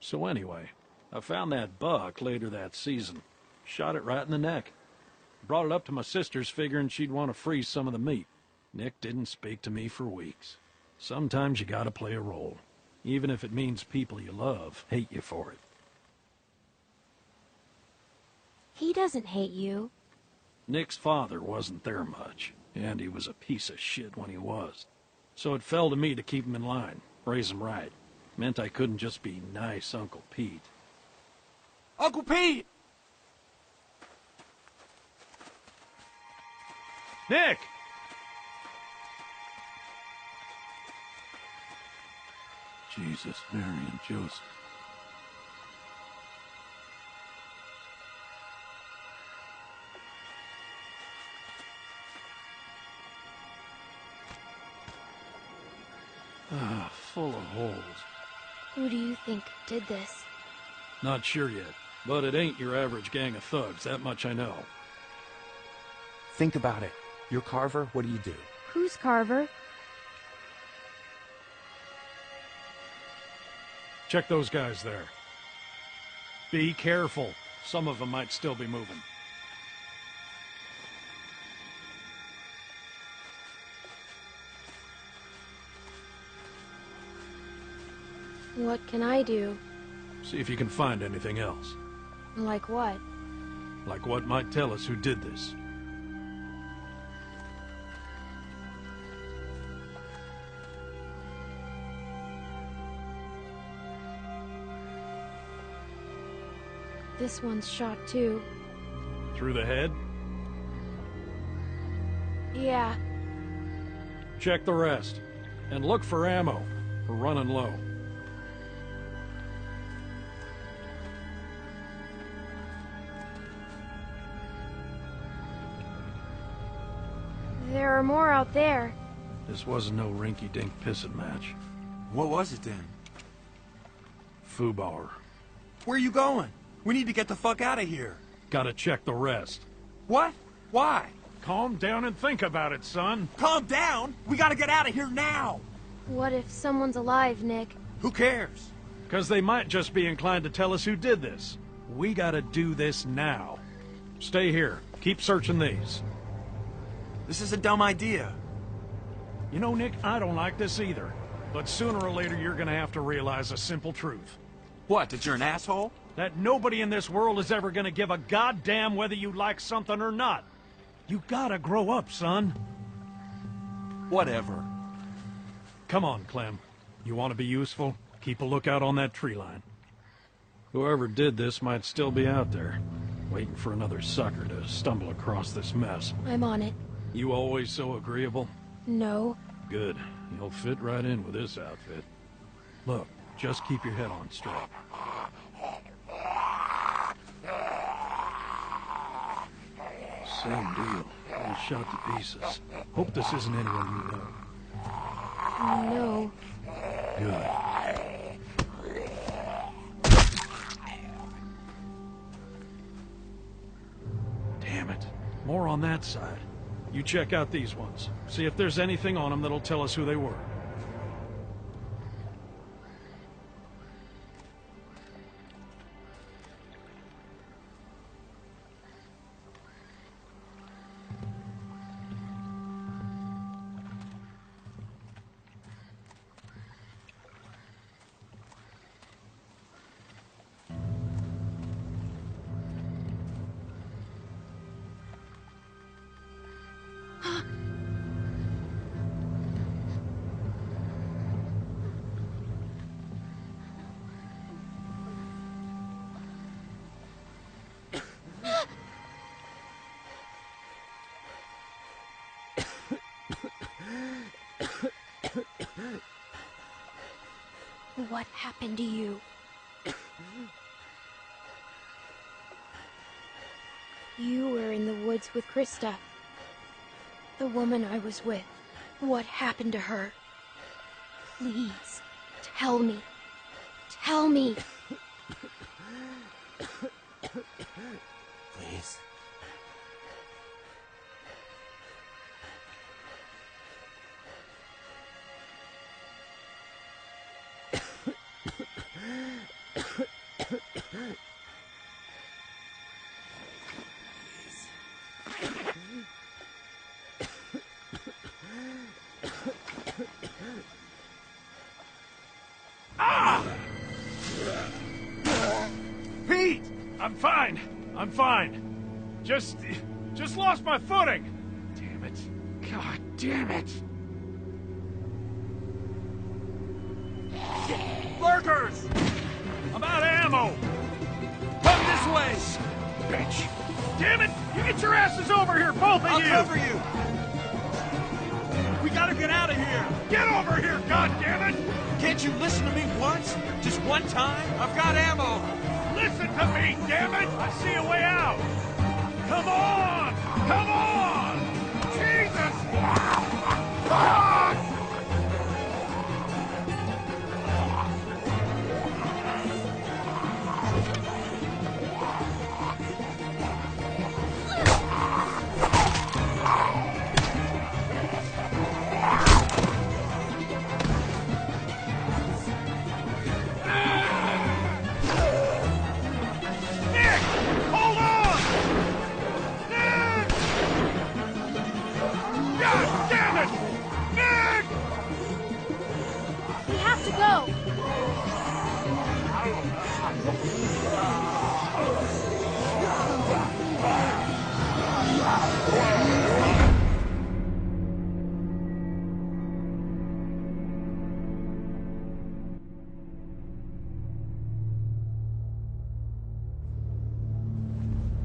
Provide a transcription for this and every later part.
So anyway, I found that buck later that season. Shot it right in the neck. Brought it up to my sister's figuring she'd want to freeze some of the meat. Nick didn't speak to me for weeks. Sometimes you gotta play a role, even if it means people you love hate you for it. He doesn't hate you. Nick's father wasn't there much, and he was a piece of shit when he was. So it fell to me to keep him in line, raise him right. Meant I couldn't just be nice Uncle Pete. Uncle Pete! Nick! Jesus, Mary, and Joseph. Full of holes. Who do you think did this? Not sure yet, but it ain't your average gang of thugs, that much I know. Think about it. You're Carver, what do? Who's Carver? Check those guys there. Be careful. Some of them might still be moving. What can I do? See if you can find anything else. Like what? Like what might tell us who did this. This one's shot too. Through the head? Yeah. Check the rest. And look for ammo. We're running low. There are more out there. This wasn't no rinky-dink pissing match. What was it then? Foobar. Where are you going? We need to get the fuck out of here. Gotta check the rest. What? Why? Calm down and think about it, son. Calm down! We gotta get out of here now! What if someone's alive, Nick? Who cares? Because they might just be inclined to tell us who did this. We gotta do this now. Stay here. Keep searching these. This is a dumb idea. You know, Nick, I don't like this either. But sooner or later, you're gonna have to realize a simple truth. What, that you're an asshole? That nobody in this world is ever gonna give a goddamn whether you like something or not. You gotta grow up, son. Whatever. Come on, Clem. You want to be useful? Keep a lookout on that tree line. Whoever did this might still be out there, waiting for another sucker to stumble across this mess. I'm on it. You always so agreeable? No. Good. You'll fit right in with this outfit. Look, just keep your head on straight. Same deal. All shot to pieces. Hope this isn't anyone you know. No. Good. Damn it. More on that side. You check out these ones. See if there's anything on them that'll tell us who they were. What happened to you? You were in the woods with Krista. The woman I was with. What happened to her? Please, tell me. Tell me. Please. Pete! I'm fine. I'm fine. Just lost my footing. Damn it. God damn it. Lurkers! I'm out of ammo. Come this way. Bitch. Damn it! You get your asses over here, both of you! I'll cover you. We gotta get out of here. Get over here, goddammit! Can't you listen to me once? Just one time? I've got ammo. Listen to me, damn it! I see a way out! Come on! Come on! Jesus! Fuck!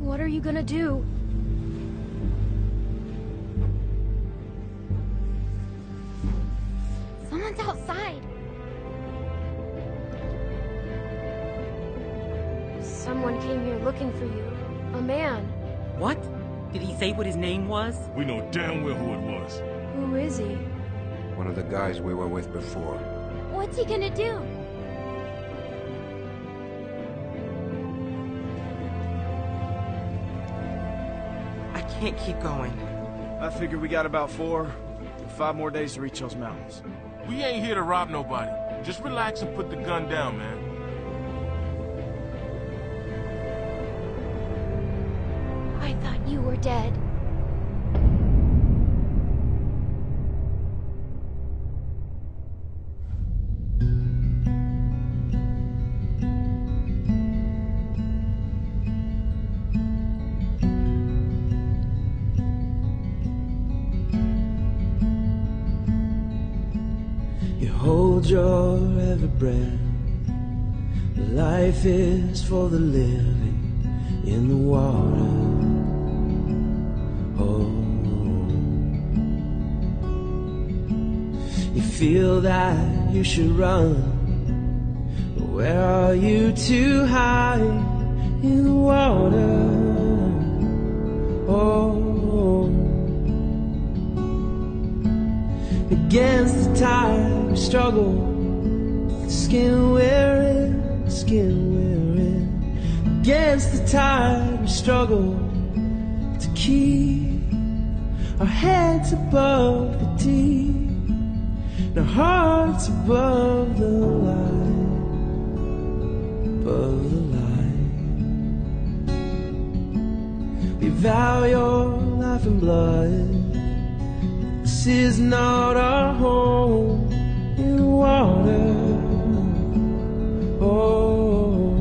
What are you gonna do? Someone's outside. Someone came here looking for you. A man. What? Did he say what his name was? We know damn well who it was. Who is he? One of the guys we were with before. What's he gonna do? I can't keep going. I figure we got about 4 or 5 more days to reach those mountains. We ain't here to rob nobody. Just relax and put the gun down, man. I thought you were dead. Hold your every breath. Life is for the living in the water. Oh, you feel that you should run, but where are you to hide in the water? Oh, against the tide we struggle, skin wearing, skin wearing. Against the tide we struggle to keep our heads above the deep, and our hearts above the light, above the light. We vow your life and blood. This is not our home in the water. Oh,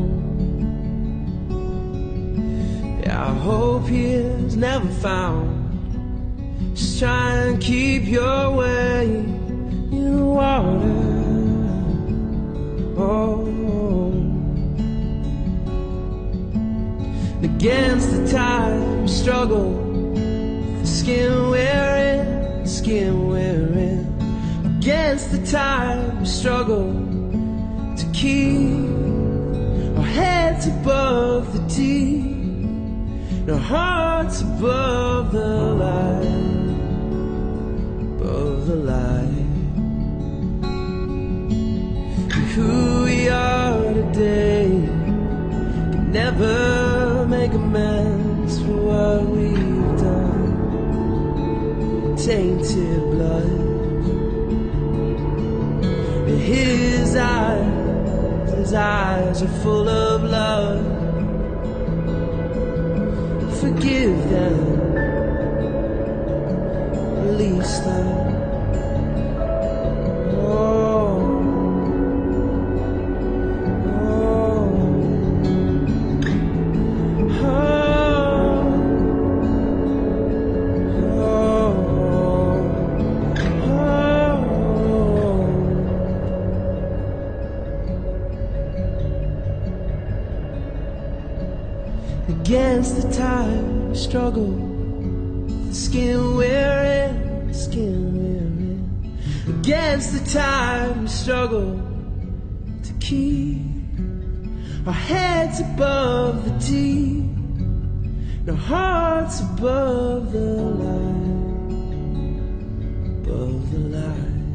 yeah, our hope here's never found. Just try and keep your way in the water. Oh, against the tide we struggle, skin wearing, skin wearing. Against the tide we struggle to keep our heads above the deep, and our hearts above the light, above the light. And who we are today can never make amends for what we've done. Tainted blood. In his eyes, his eyes are full of love. Forgive them, release them. Against the tide, struggle. The skin we're in, the skin we're in. Against the tide, we struggle to keep our heads above the deep, and our hearts above the light, above the light.